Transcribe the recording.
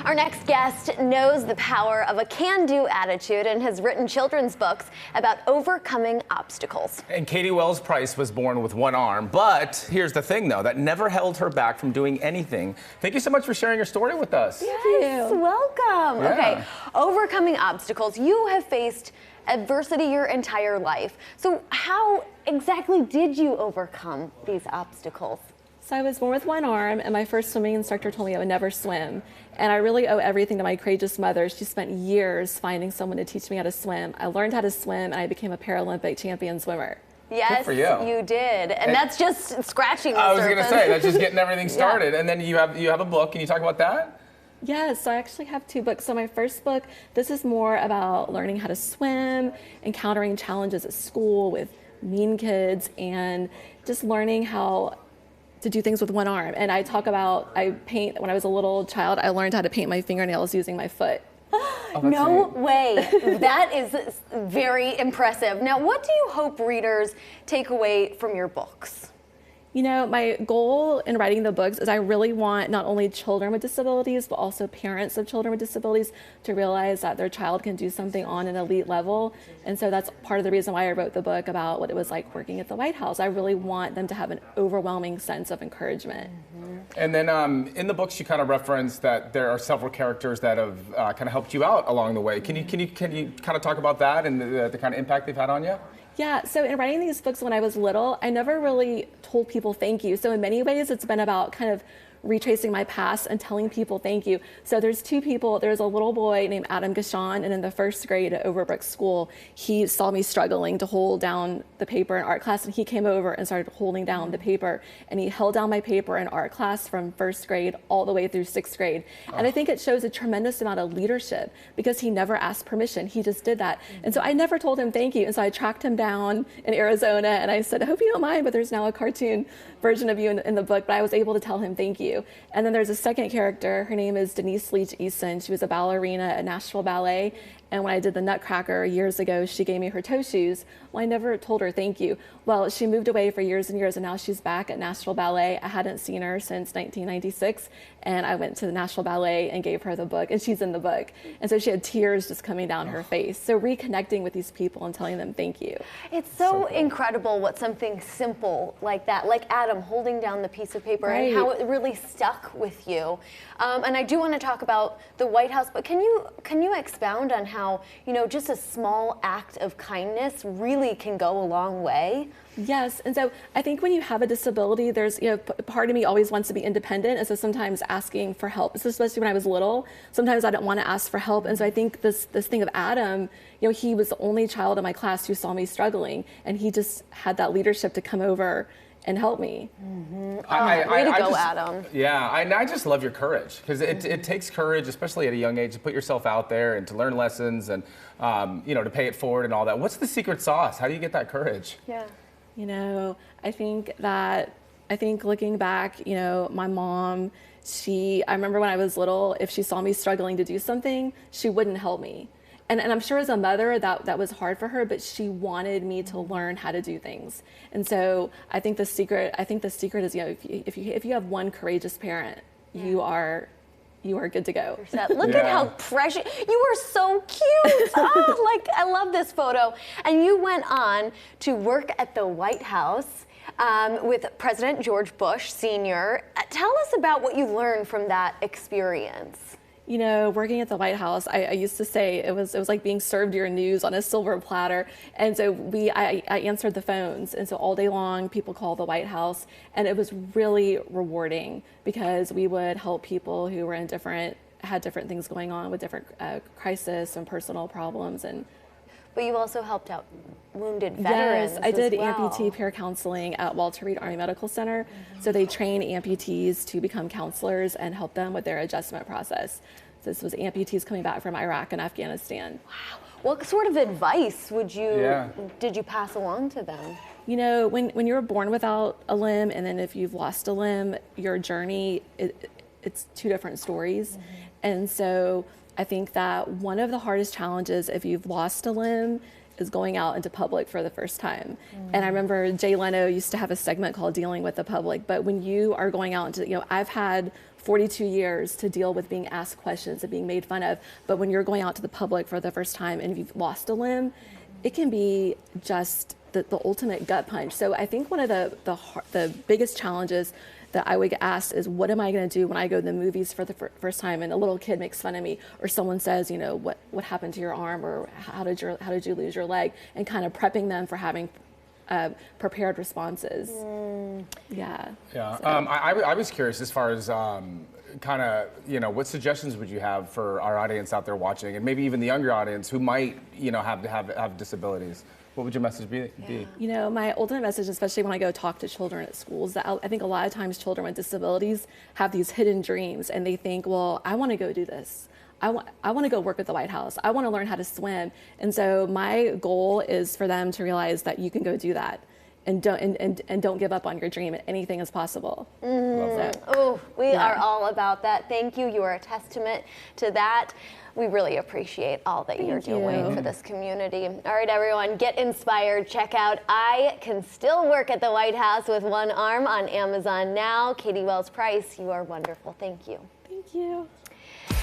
Our next guest knows the power of a can-do attitude and has written children's books about overcoming obstacles. And Katie Wells Price was born with one arm, but here's the thing though, that never held her back from doing anything. Thank you so much for sharing your story with us. Yes, welcome. Yeah. Okay, overcoming obstacles. You have faced adversity your entire life. So how exactly did you overcome these obstacles? So I was born with one arm, and my first swimming instructor told me I would never swim. And I really owe everything to my courageous mother. She spent years finding someone to teach me how to swim. I learned how to swim, and I became a Paralympic champion swimmer. Yes, you did. And that's just scratching the surface. I was going to say, that's just getting everything started. Yeah. And then you have a book. Can you talk about that? Yes, so I actually have two books. So my first book, this is more about learning how to swim, encountering challenges at school with mean kids, and just learning how to do things with one arm. And I talk about, when I was a little child, I learned how to paint my fingernails using my foot. Oh, no way. That is very impressive. Now, what do you hope readers take away from your books? You know, my goal in writing the books is I really want not only children with disabilities, but also parents of children with disabilities to realize that their child can do something on an elite level. And so that's part of the reason why I wrote the book about what it was like working at the White House. I really want them to have an overwhelming sense of encouragement. Mm-hmm. And then in the books, you kind of reference that there are several characters that have kind of helped you out along the way. Can you kind of talk about that and the kind of impact they've had on you? Yeah, so in writing these books when I was little, I never really told people thank you. So in many ways, it's been about kind of retracing my past and telling people thank you. So there's two people. There's a little boy named Adam Gashon, and in the first grade at Overbrook School, he saw me struggling to hold down the paper in art class, and he came over and started holding down the paper, and he held down my paper in art class from first grade all the way through sixth grade. And I think it shows a tremendous amount of leadership because he never asked permission. He just did that. And so I never told him thank you. And so I tracked him down in Arizona, and I said, I hope you don't mind, but there's now a cartoon version of you in the book, but I was able to tell him thank you. And then there's a second character. Her name is Denise Leach Eason. She was a ballerina at Nashville Ballet. And when I did the Nutcracker years ago, she gave me her toe shoes. Well, I never told her thank you. Well, she moved away for years and years, and now she's back at Nashville Ballet. I hadn't seen her since 1996, and I went to the Nashville Ballet and gave her the book, and she's in the book. And so she had tears just coming down her face. So reconnecting with these people and telling them thank you. It's so cool. Incredible what something simple like that, like Adam holding down the piece of paper, and how it really stuck with you. And I do want to talk about the White House, but can you expound on how, just a small act of kindness really can go a long way? Yes, and so I think when you have a disability, there's, part of me always wants to be independent, and so sometimes asking for help, especially when I was little, sometimes I didn't want to ask for help, and so I think this thing of Adam, he was the only child in my class who saw me struggling, and he just had that leadership to come over and help me. Mm-hmm. Way to go, Adam. Yeah, I just love your courage, because it takes courage, especially at a young age, to put yourself out there and to learn lessons and to pay it forward and all that. What's the secret sauce? How do you get that courage? Yeah. I think looking back, my mom, I remember when I was little, if she saw me struggling to do something, she wouldn't help me. And I'm sure as a mother that was hard for her, but she wanted me to learn how to do things. And so I think the secret is, if you have one courageous parent, you are good to go. Look at how precious, you are so cute. I love this photo. And you went on to work at the White House with President George Bush Sr. Tell us about what you learned from that experience. Working at the White House, I used to say it was like being served your news on a silver platter. And so I answered the phones. And so all day long, people called the White House. And it was really rewarding because we would help people who were had different things going on with different crisis and personal problems. But you also helped out wounded veterans. Yes, I did amputee peer counseling at Walter Reed Army Medical Center. So they train amputees to become counselors and help them with their adjustment process. So this was amputees coming back from Iraq and Afghanistan. Wow. What sort of advice did you pass along to them? When you're born without a limb, and then if you've lost a limb, your journey, it's two different stories. And so I think that one of the hardest challenges if you've lost a limb is going out into public for the first time. And I remember Jay Leno used to have a segment called Dealing with the Public. But when you are going out into, I've had 42 years to deal with being asked questions and being made fun of. But when you're going out to the public for the first time and you've lost a limb, it can be just the ultimate gut punch. So I think one of the biggest challenges that I would get asked is, what am I going to do when I go to the movies for the first time and a little kid makes fun of me, or someone says, what happened to your arm, or how did you lose your leg, and kind of prepping them for having prepared responses. Yeah. Yeah. So. I was curious as far as kind of, what suggestions would you have for our audience out there watching, and maybe even the younger audience who might, have disabilities? What would your message be? My ultimate message, especially when I go talk to children at schools, that I think a lot of times children with disabilities have these hidden dreams, and they think, well, I want to go do this. I want to go work at the White House. I want to learn how to swim. And so my goal is for them to realize that you can go do that. And don't give up on your dream. Anything is possible. We are all about that. Thank you. You are a testament to that. We really appreciate all that you're doing for this community. All right, everyone, get inspired. Check out I Can Still Work at the White House with One Arm on Amazon now. Katie Wells Price, you are wonderful. Thank you. Thank you.